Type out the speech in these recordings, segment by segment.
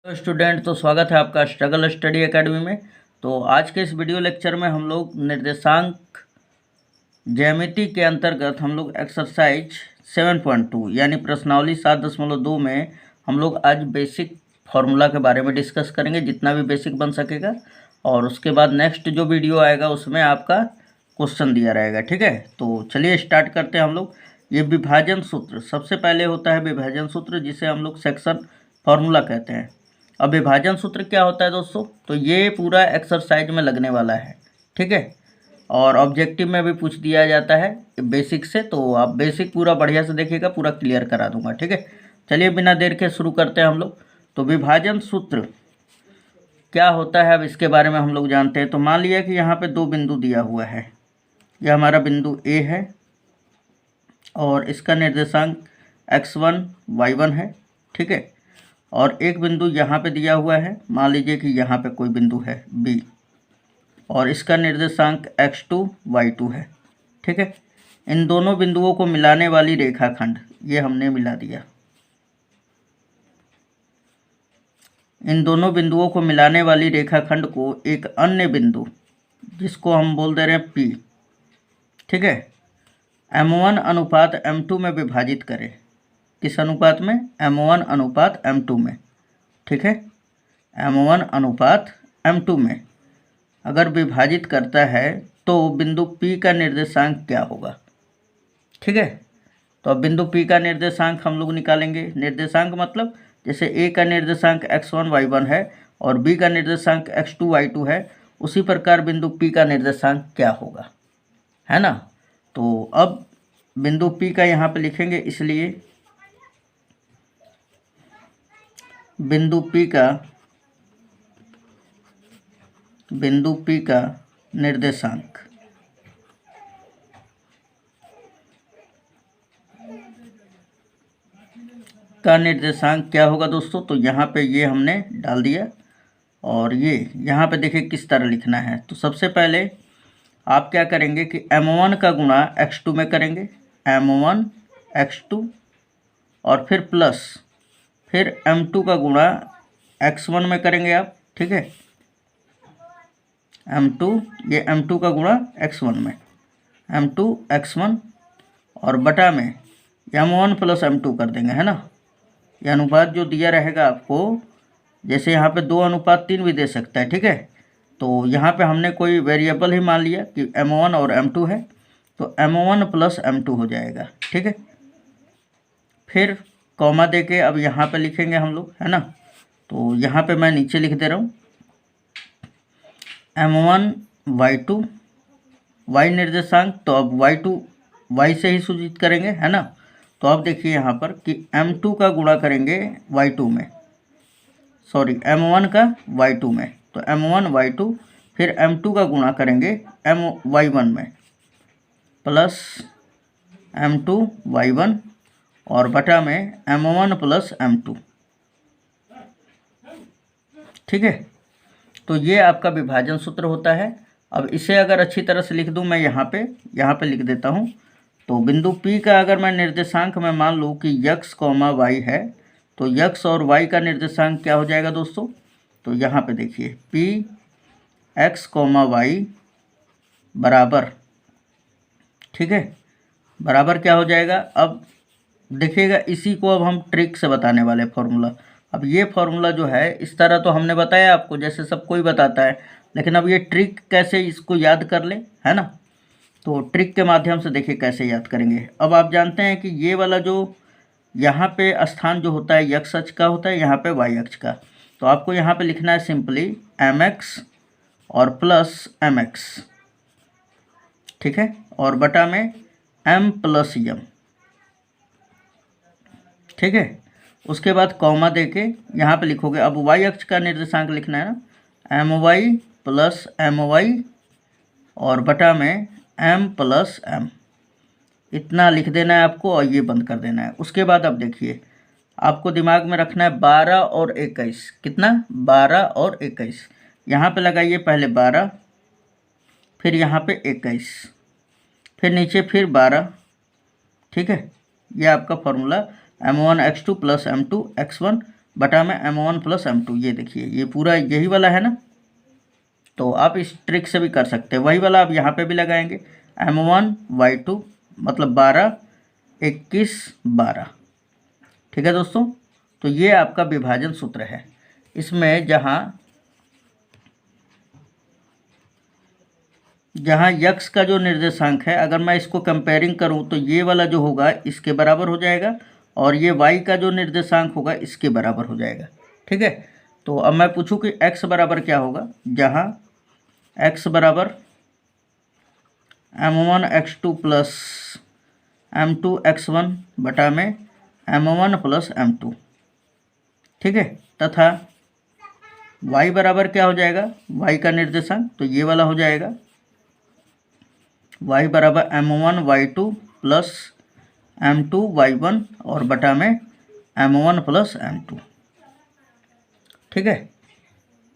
Hello student, तो स्वागत है आपका स्ट्रगल स्टडी एकेडमी में। तो आज के इस वीडियो लेक्चर में हम लोग निर्देशांक ज्यामिति के अंतर्गत हम लोग एक्सरसाइज 7.2 यानी प्रश्नावली 7.2 में हम लोग आज बेसिक फार्मूला के बारे में डिस्कस करेंगे, जितना भी बेसिक बन सकेगा। और उसके बाद नेक्स्ट जो वीडियो आएगा उसमें आपका क्वेश्चन दिया रहेगा। ठीक है, तो चलिए स्टार्ट करते हैं हम लोग। ये विभाजन सूत्र सबसे पहले होता है, विभाजन सूत्र जिसे हम लोग सेक्शन फार्मूला कहते हैं। अब विभाजन सूत्र क्या होता है दोस्तों, तो ये पूरा एक्सरसाइज में लगने वाला है। ठीक है, और ऑब्जेक्टिव में भी पूछ दिया जाता है बेसिक से, तो आप बेसिक पूरा बढ़िया से देखिएगा, पूरा क्लियर करा दूंगा। ठीक है, चलिए बिना देर के शुरू करते हैं हम लोग। तो विभाजन सूत्र क्या होता है अब इसके बारे में हम लोग जानते हैं। तो मान लिया कि यहाँ पे दो बिंदु दिया हुआ है, यह हमारा बिंदु ए है और इसका निर्देशांक x1 y1 है। ठीक है, और एक बिंदु यहाँ पे दिया हुआ है, मान लीजिए कि यहाँ पे कोई बिंदु है B और इसका निर्देशांक x2 y2 है। ठीक है, इन दोनों बिंदुओं को मिलाने वाली रेखाखंड ये हमने मिला दिया। इन दोनों बिंदुओं को मिलाने वाली रेखाखंड को एक अन्य बिंदु जिसको हम बोल दे रहे हैं P, ठीक है, M1 अनुपात M2 में विभाजित करें। किस अनुपात में? M1 अनुपात M2 में। ठीक है, M1 अनुपात M2 में अगर विभाजित करता है तो बिंदु P का निर्देशांक क्या होगा। ठीक है, तो अब बिंदु P का निर्देशांक हम लोग निकालेंगे। निर्देशांक मतलब जैसे A का निर्देशांक x1 y1 है और B का निर्देशांक x2 y2 है, उसी प्रकार बिंदु P का निर्देशांक क्या होगा, है ना। तो अब बिंदु P का यहाँ पे लिखेंगे, इसलिए बिंदु P का निर्देशांक क्या होगा दोस्तों। तो यहाँ पे ये हमने डाल दिया और ये यहाँ पे देखिए किस तरह लिखना है। तो सबसे पहले आप क्या करेंगे कि M1 का गुणा x2 में करेंगे, M1 x2, और फिर प्लस फिर M2 का गुणा x1 में करेंगे आप। ठीक है, M2, ये M2 का गुणा x1 में, M2 x1 और बटा में M1 प्लस M2 कर देंगे, है ना। ये अनुपात जो दिया रहेगा आपको, जैसे यहाँ पे 2:3 भी दे सकता है। ठीक है, तो यहाँ पे हमने कोई वेरिएबल ही मान लिया कि M1 और M2 है, तो M1 प्लस M2 हो जाएगा। ठीक है, फिर कॉमा दे के अब यहाँ पे लिखेंगे हम लोग, है ना। तो यहाँ पे मैं नीचे लिख दे रहा हूँ M1 y2, y निर्देशांक, तो अब y2 y से ही सूचित करेंगे, है ना। तो अब देखिए यहाँ पर कि M2 का गुणा करेंगे y2 में, सॉरी M1 का y2 में, तो M1 y2, फिर M2 का गुणा करेंगे y1 में प्लस M2 y1 और बटा में M1 प्लस M2। ठीक है, तो ये आपका विभाजन सूत्र होता है। अब इसे अगर अच्छी तरह से लिख दूं मैं यहाँ पे लिख देता हूँ। तो बिंदु P का अगर मैं निर्देशांक में मान लूँ कि x, y है, तो x और y का निर्देशांक क्या हो जाएगा दोस्तों। तो यहाँ पे देखिए P x, y बराबर, ठीक है, बराबर क्या हो जाएगा। अब देखिएगा, इसी को अब हम ट्रिक से बताने वाले फॉर्मूला। अब ये फॉर्मूला जो है, इस तरह तो हमने बताया आपको जैसे सब कोई बताता है, लेकिन अब ये ट्रिक कैसे इसको याद कर ले, है ना। तो ट्रिक के माध्यम से देखिए कैसे याद करेंगे। अब आप जानते हैं कि ये वाला जो यहाँ पे स्थान जो होता है x अक्ष का होता है, यहाँ पे y अक्ष का। तो आपको यहाँ पे लिखना है सिंपली mx और प्लस mx, ठीक है, और बटा में m प्लस m। ठीक है, उसके बाद कॉमा दे के यहाँ पे लिखोगे। अब y अक्ष का निर्देशांक लिखना है ना, my प्लस my और बटा में m प्लस m, इतना लिख देना है आपको और ये बंद कर देना है। उसके बाद अब देखिए, आपको दिमाग में रखना है 12 और 21, कितना, 12 और 21। यहाँ पे लगाइए पहले 12, फिर यहाँ पे 21, फिर नीचे फिर 12। ठीक है, ये आपका formula M1 x2 plus M2 x1 बटा में M1 प्लस M2। ये देखिए ये पूरा यही वाला है ना, तो आप इस ट्रिक से भी कर सकते हैं। वही वाला आप यहाँ पे भी लगाएंगे, M1/2 मतलब 12, 21, 12। ठीक है दोस्तों, तो ये आपका विभाजन सूत्र है। इसमें जहाँ यक्स का जो निर्देशांक है, अगर मैं इसको कंपेयरिंग करूँ तो ये वाला जो होगा इसके बराबर हो जाएगा, और ये वाई का जो निर्देशांक होगा इसके बराबर हो जाएगा। ठीक है, तो अब मैं पूछूं कि एक्स बराबर क्या होगा, जहाँ एक्स बराबर M1x2 प्लस M2x1 बटा में M1 प्लस M2। ठीक है, तथा y बराबर क्या हो जाएगा, y का निर्देशांक, तो ये वाला हो जाएगा y बराबर M1y2 प्लस M2y1 और बटा में M1 प्लस M2। ठीक है,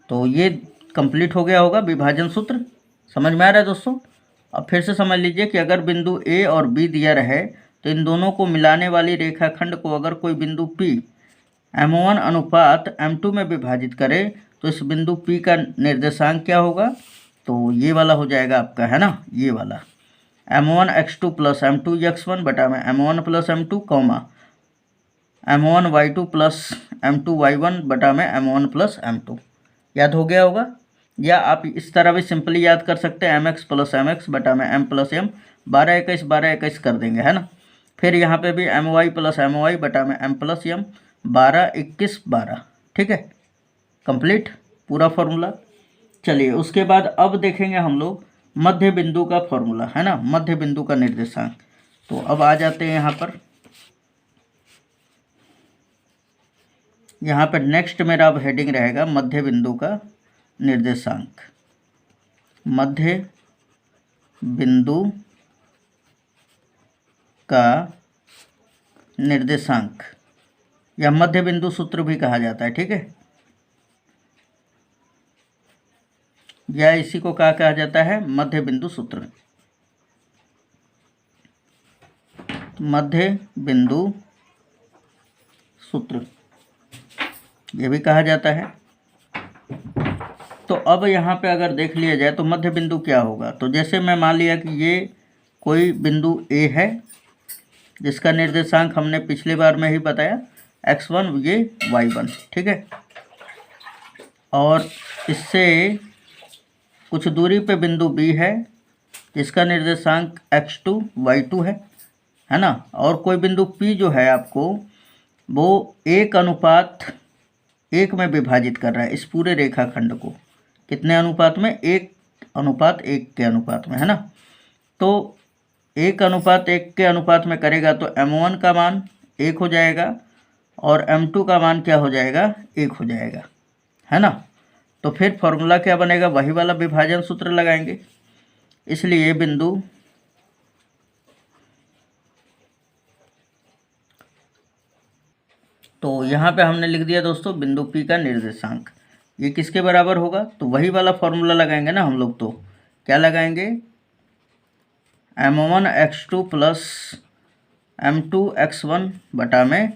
तो ये कंप्लीट हो गया होगा विभाजन सूत्र। समझ में आ रहा है दोस्तों? अब फिर से समझ लीजिए कि अगर बिंदु A और B दिया रहे तो इन दोनों को मिलाने वाली रेखाखंड को अगर कोई बिंदु P M1 अनुपात M2 में विभाजित करे तो इस बिंदु P का निर्देशांक क्या होगा, तो ये वाला हो जाएगा आपका, है ना, ये वाला M1x2 प्लस M2x1 बटा में M1 plus M2 comma M1y2 plus M2y1 बटा में M1 प्लस M2। याद हो गया होगा? या आप इस तरह भी सिंपली याद कर सकते हैं, mx प्लस mx बटा में m प्लस m, 12 21 12 21 कर देंगे, है ना। फिर यहाँ पे भी my प्लस my बटा में m प्लस m, 12 21 12। ठीक है, कंप्लीट पूरा फॉर्मूला। चलिए उसके बाद अब देखेंगे हम लोग मध्य बिंदु का फॉर्मूला, है ना, मध्य बिंदु का निर्देशांक। तो अब आ जाते हैं यहाँ पर नेक्स्ट मेरा अब हेडिंग रहेगा मध्य बिंदु का निर्देशांक। मध्य बिंदु का निर्देशांक या मध्य बिंदु सूत्र भी कहा जाता है। ठीक है, या इसी को क्या कहा जाता है, मध्य बिंदु सूत्र। मध्य बिंदु सूत्र ये भी कहा जाता है। तो अब यहाँ पे अगर देख लिया जाए तो मध्य बिंदु क्या होगा, तो जैसे मैं मान लिया कि ये कोई बिंदु A है जिसका निर्देशांक हमने पिछली बार में ही बताया x1, ये y1। ठीक है, और इससे कुछ दूरी पे बिंदु B है जिसका निर्देशांक x2, y2 है ना। और कोई बिंदु P जो है आपको वो 1:1 में विभाजित कर रहा है इस पूरे रेखाखंड को। कितने अनुपात में, 1:1 के अनुपात में, है ना। तो 1:1 के अनुपात में करेगा तो M1 का मान 1 हो जाएगा और M2 का मान क्या हो जाएगा, 1 हो जाएगा, है ना। तो फिर फॉर्मूला क्या बनेगा, वही वाला विभाजन सूत्र लगाएंगे। इसलिए बिंदु तो यहाँ पे हमने लिख दिया दोस्तों बिंदु P का निर्देशांक ये किसके बराबर होगा, तो वही वाला फॉर्मूला लगाएंगे ना हम लोग। तो क्या लगाएंगे, M1x2 प्लस M2x1 बटा में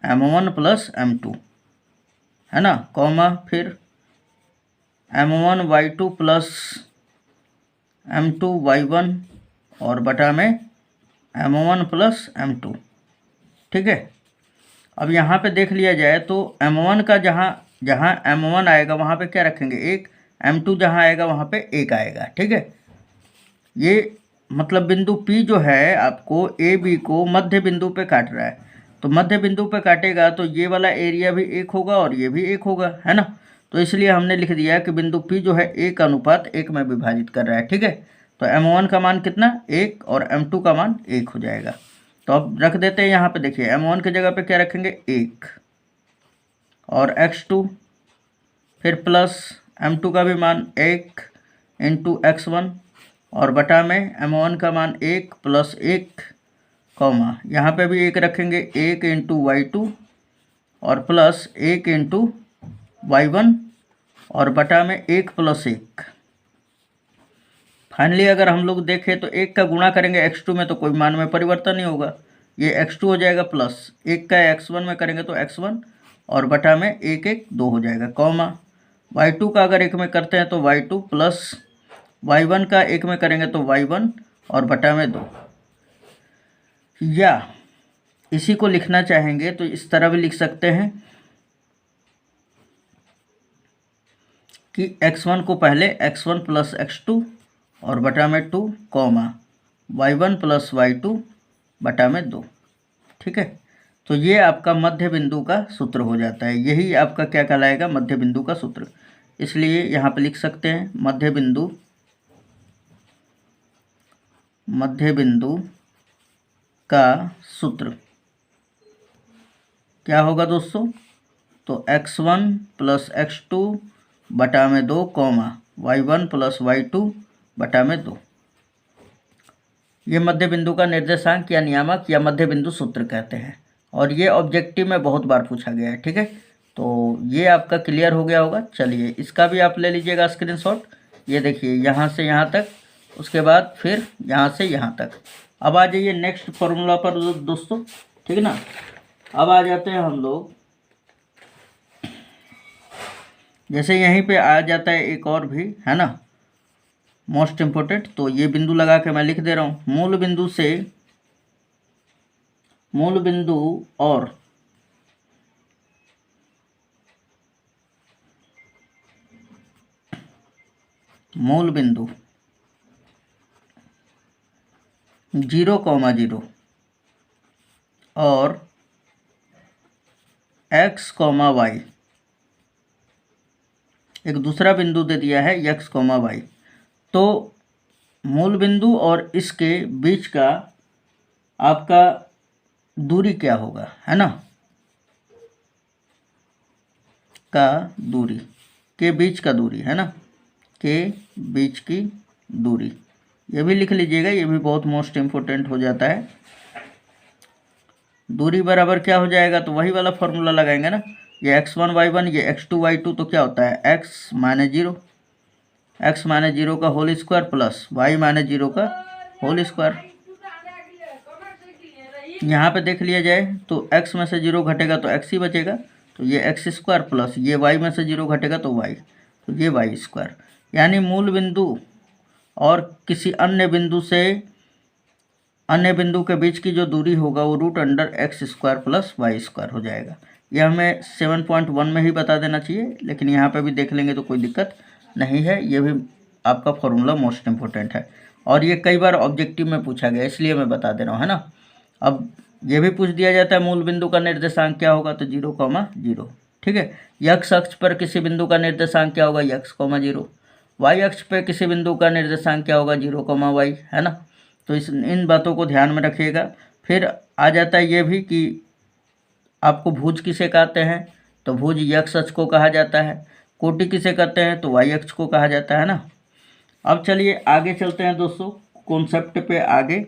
M1 प्लस M2, है ना, कॉमा फिर M1y2 प्लस M2y1 और बटा में M1 प्लस M2। ठीक है, अब यहाँ पे देख लिया जाए तो M1 का जहाँ M1 आएगा वहाँ पे क्या रखेंगे, 1, M2 जहाँ आएगा वहाँ पे 1 आएगा। ठीक है, ये मतलब बिंदु P जो है आपको AB को मध्य बिंदु पे काट रहा है, तो मध्य बिंदु पे काटेगा तो ये वाला एरिया भी 1 होगा और ये भी 1 होगा, है ना। तो इसलिए हमने लिख दिया कि बिंदु P जो है 1:1 में विभाजित कर रहा है। ठीक है, तो M1 का मान कितना, 1 और M2 का मान 1 हो जाएगा। तो अब रख देते हैं यहाँ पे, देखिए M1 की जगह पे क्या रखेंगे, 1 और x2, फिर प्लस M2 का भी मान 1 इंटू x1 और बटा में M1 का मान 1 प्लस 1 कॉमा यहाँ पे भी 1 रखेंगे, 1 इंटू y2 और प्लस 1 इंटू y1 और बटा में 1 प्लस 1। फाइनली अगर हम लोग देखें तो 1 का गुणा करेंगे x2 में तो कोई मान में परिवर्तन नहीं होगा, ये x2 हो जाएगा प्लस 1 का x1 में करेंगे तो x1 और बटा में 1 1 2 हो जाएगा, कॉमा y2 का अगर 1 में करते हैं तो y2 प्लस y1 का 1 में करेंगे तो y1 और बटा में 2। या इसी को लिखना चाहेंगे तो इस तरह भी लिख सकते हैं कि x1 को पहले x1 प्लस x2 और बटा में 2 कॉमा y1 प्लस y2 बटा में 2। ठीक है, तो ये आपका मध्य बिंदु का सूत्र हो जाता है। यही आपका क्या कहलाएगा, मध्य बिंदु का सूत्र। इसलिए यहाँ पे लिख सकते हैं मध्य बिंदु का सूत्र क्या होगा दोस्तों, तो x1 प्लस x2 बटा में 2 कॉमा y1 प्लस y2 बटा में 2। ये मध्य बिंदु का निर्देशांक या नियामक या मध्य बिंदु सूत्र कहते हैं, और ये ऑब्जेक्टिव में बहुत बार पूछा गया है। ठीक है, तो ये आपका क्लियर हो गया होगा। चलिए इसका भी आप ले लीजिएगा स्क्रीनशॉट। ये देखिए यहाँ से यहाँ तक, उसके बाद फिर यहाँ से यहाँ तक। अब आ जाइए नेक्स्ट फॉर्मूला पर दोस्तों। ठीक है ना, अब आ जाते हैं हम लोग, जैसे यहीं पे आ जाता है एक और भी है ना मोस्ट इम्पोर्टेंट, तो ये बिंदु लगा के मैं लिख दे रहा हूँ। मूल बिंदु और मूल बिंदु 0,0 और x, y, एक दूसरा बिंदु दे दिया है x, y। तो मूल बिंदु और इसके बीच का आपका दूरी क्या होगा, है ना, का दूरी, के बीच का दूरी, है ना, के बीच की दूरी। ये भी लिख लीजिएगा, ये भी बहुत मोस्ट इम्पोर्टेंट हो जाता है। दूरी बराबर क्या हो जाएगा, तो वही वाला फॉर्मूला लगाएंगे ना, ये x1 y1 ये x2 y2, तो क्या होता है x माइनस 0 का whole square plus y minus 0 का होल स्क्वायर। यहाँ पे देख लिया जाए तो x में से 0 घटेगा तो x ही बचेगा, तो ये x स्क्वायर प्लस ये y में से 0 घटेगा तो y, तो ये y स्क्वायर। यानी मूल बिंदु और किसी अन्य बिंदु के बीच की जो दूरी होगा वो √x square plus y square हो जाएगा। यह हमें 7.1 में ही बता देना चाहिए, लेकिन यहाँ पे भी देख लेंगे तो कोई दिक्कत नहीं है। ये भी आपका फॉर्मूला मोस्ट इम्पोर्टेंट है और ये कई बार ऑब्जेक्टिव में पूछा गया, इसलिए मैं बता दे रहा हूँ, है ना। अब ये भी पूछ दिया जाता है मूल बिंदु का निर्देशांक क्या होगा, तो 0,0। ठीक है, x अक्ष पर किसी बिंदु का निर्देशांक क्या होगा, x, 0। y अक्ष पर किसी बिंदु का निर्देशांक क्या होगा, 0,y, है ना। तो इन बातों को ध्यान में रखिएगा। फिर आ जाता है ये भी कि आपको भुज किसे कहते हैं, तो भुज x अक्ष को कहा जाता है। कोटि किसे कहते हैं, तो y अक्ष को कहा जाता है ना। अब चलिए आगे चलते हैं दोस्तों कॉन्सेप्ट पे आगे।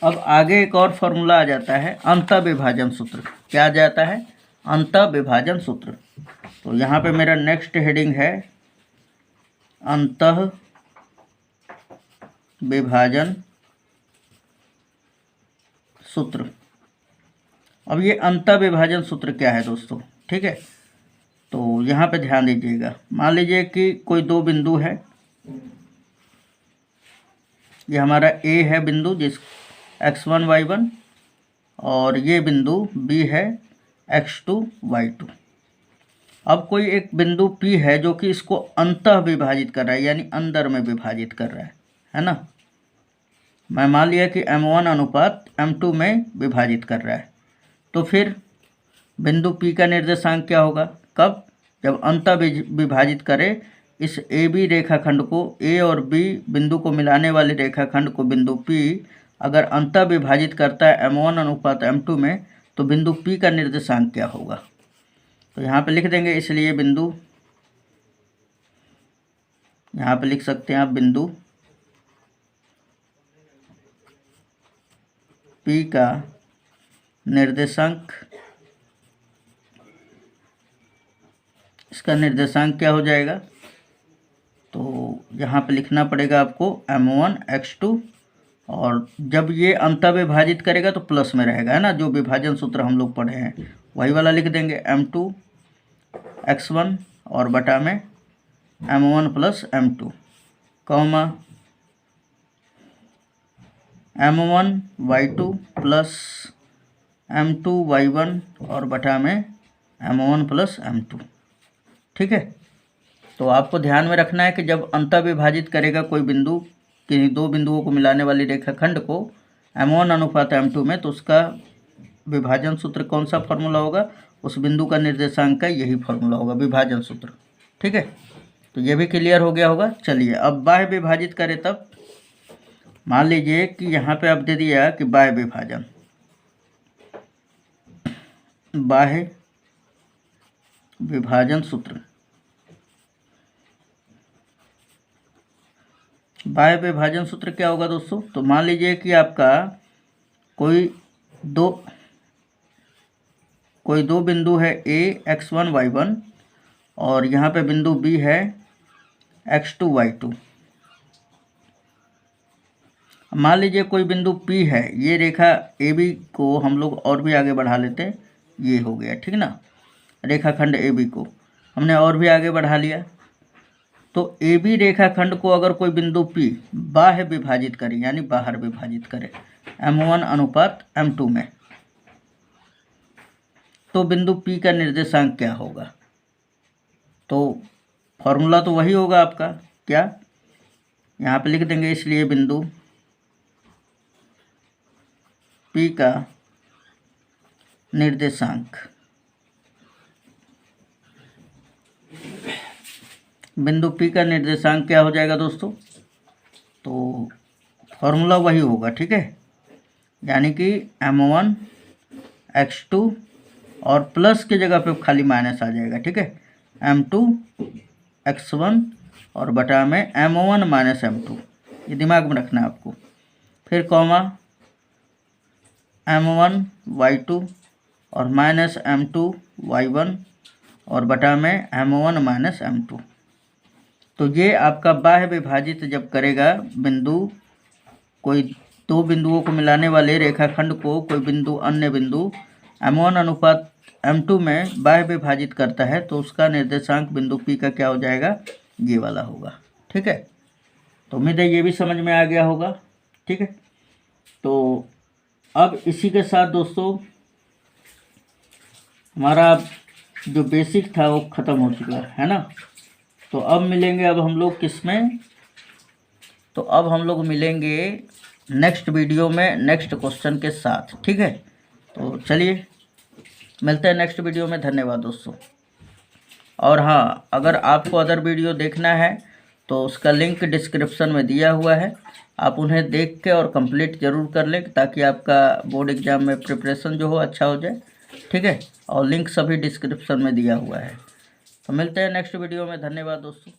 अब आगे एक और फॉर्मूला आ जाता है अंतःविभाजन सूत्र। क्या आ जाता है, अंतःविभाजन सूत्र। तो यहाँ पे मेरा नेक्स्ट हेडिंग है अंतःविभाजन सूत्र। अब ये अंतःविभाजन सूत्र क्या है दोस्तों, ठीक है, तो यहाँ पे ध्यान दीजिएगा। मान लीजिए कि कोई दो बिंदु है, ये हमारा A है बिंदु जिस x1 y1, और ये बिंदु B है x2 y2। अब कोई एक बिंदु P है जो कि इसको अंतः विभाजित कर रहा है, यानी अंदर में विभाजित कर रहा है ना। मैं मान लिया कि m1 अनुपात m2 में विभाजित कर रहा है, तो फिर बिंदु P का निर्देशांक क्या होगा, कब, जब अंतः विभाजित करे इस AB रेखाखंड को, A और B बिंदु को मिलाने वाले रेखाखंड को बिंदु P अगर अंतः विभाजित करता है m1 अनुपात m2 में, तो बिंदु P का निर्देशांक क्या होगा। तो यहाँ पे लिख देंगे, इसलिए बिंदु, यहाँ पे लिख सकते हैं आप बिंदु P का निर्देशांक, इसका निर्देशांक क्या हो जाएगा, तो यहाँ पे लिखना पड़ेगा आपको m1 x2 और जब ये अंतः विभाजित करेगा तो प्लस में रहेगा, है ना। जो विभाजन सूत्र हम लोग पढ़े हैं वही वाला लिख देंगे, m2 x1 और बटा में m1 plus m2 comma m1 y2 plus m2 y1 और बटा में m1 प्लस m2। ठीक है, तो आपको ध्यान में रखना है कि जब अंतः विभाजित करेगा कोई बिंदु, किन्हीं दो बिंदुओं को मिलाने वाली रेखाखंड को m1 अनुपात m2 में, तो उसका विभाजन सूत्र कौन सा फॉर्मूला होगा, उस बिंदु का निर्देशांक का यही फॉर्मूला होगा, विभाजन सूत्र। ठीक है, तो ये भी क्लियर हो गया होगा। चलिए अब बाह्य विभाजित करें, तब मान लीजिए कि यहाँ पे आप दे दिया कि बाह्य विभाजन, बाह्य विभाजन सूत्र, बाह्य विभाजन सूत्र क्या होगा दोस्तों। तो मान लीजिए कि आपका कोई दो बिंदु है a x1 y1 और यहाँ पे बिंदु b है x2 y2। मान लीजिए कोई बिंदु P है, ये रेखा AB को हम लोग और भी आगे बढ़ा लेते हैं, ये हो गया, ठीक ना। रेखाखंड AB को हमने और भी आगे बढ़ा लिया, तो AB रेखाखंड को अगर कोई बिंदु P बाह्य विभाजित करे, यानी बाहर विभाजित करे m1 अनुपात m2 में, तो बिंदु P का निर्देशांक क्या होगा। तो फॉर्मूला तो वही होगा आपका, क्या यहाँ पे लिख देंगे, इसलिए बिंदु P का निर्देशांक, बिंदु P का निर्देशांक क्या हो जाएगा दोस्तों। तो फॉर्मूला वही होगा, ठीक है, यानी कि m1 x2 और प्लस की जगह पे खाली माइनस आ जाएगा, ठीक है, m2 x1 और बटा में m1 माइनस m2, ये दिमाग में रखना है आपको। फिर कॉमा m1 y2 और माइनस m2 y1 और बटा में m1 माइनस m2। तो ये आपका बाह्य विभाजित जब करेगा बिंदु, कोई दो बिंदुओं को मिलाने वाले रेखाखंड को कोई बिंदु अन्य बिंदु m1 अनुपात m2 में बाह्य विभाजित करता है, तो उसका निर्देशांक बिंदु P का क्या हो जाएगा, ये वाला होगा। ठीक है, तो उम्मीद है ये भी समझ में आ गया होगा। ठीक है, तो अब इसी के साथ दोस्तों हमारा जो बेसिक था वो ख़त्म हो चुका है ना। तो अब मिलेंगे, अब हम लोग किस में, तो अब हम लोग मिलेंगे नेक्स्ट वीडियो में नेक्स्ट क्वेश्चन के साथ। ठीक है, तो चलिए मिलते हैं नेक्स्ट वीडियो में। धन्यवाद दोस्तों। और हाँ, अगर आपको अदर वीडियो देखना है तो उसका लिंक डिस्क्रिप्शन में दिया हुआ है, आप उन्हें देख के और कंप्लीट ज़रूर कर लें, ताकि आपका बोर्ड एग्ज़ाम में प्रिपरेशन जो हो अच्छा हो जाए। ठीक है, और लिंक सभी डिस्क्रिप्शन में दिया हुआ है। तो मिलते हैं नेक्स्ट वीडियो में। धन्यवाद दोस्तों।